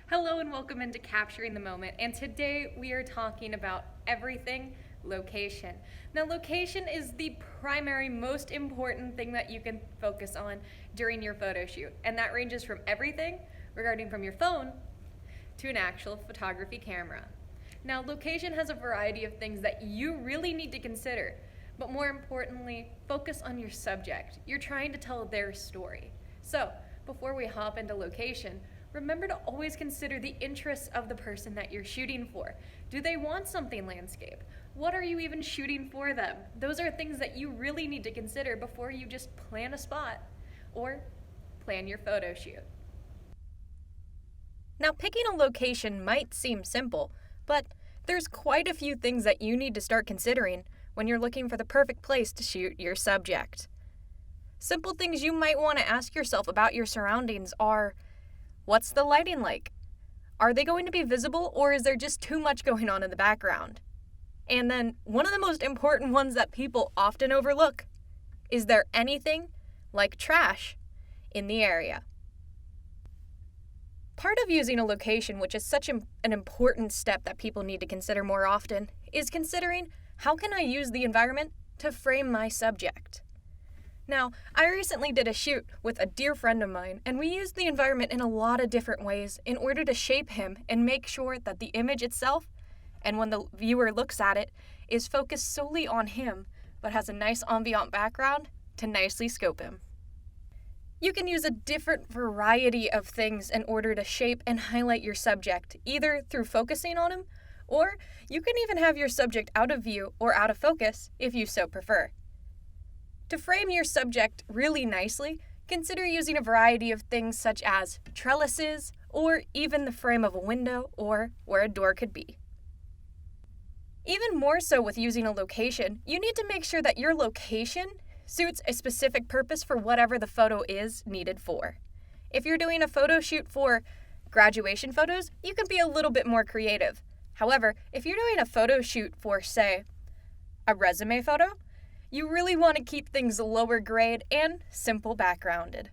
Hello and welcome into Capturing the Moment. And today we are talking about everything location. Now, location is the primary, most important thing that you can focus on during your photo shoot. And that ranges from everything regarding from your phone to an actual photography camera. Now, location has a variety of things that you really need to consider. But more importantly, focus on your subject. You're trying to tell their story. So, before we hop into location, remember to always consider the interests of the person that you're shooting for. Do they want something landscape? What are you even shooting for them? Those are things that you really need to consider before you just plan a spot or plan your photo shoot. Now, picking a location might seem simple, but there's quite a few things that you need to start considering when you're looking for the perfect place to shoot your subject. Simple things you might want to ask yourself about your surroundings are: what's the lighting like? Are they going to be visible, or is there just too much going on in the background? And then, one of the most important ones that people often overlook: is there anything like trash in the area? Part of using a location, which is such an important step that people need to consider more often, is considering how can I use the environment to frame my subject. Now, I recently did a shoot with a dear friend of mine, and we used the environment in a lot of different ways in order to shape him and make sure that the image itself, and when the viewer looks at it, is focused solely on him, but has a nice ambient background to nicely scope him. You can use a different variety of things in order to shape and highlight your subject, either through focusing on him, or you can even have your subject out of view or out of focus if you so prefer. To frame your subject really nicely, consider using a variety of things such as trellises, or even the frame of a window or where a door could be. Even more so with using a location, you need to make sure that your location suits a specific purpose for whatever the photo is needed for. If you're doing a photo shoot for graduation photos, you can be a little bit more creative. However, if you're doing a photo shoot for, say, a resume photo, you really want to keep things lower grade and simple backgrounded.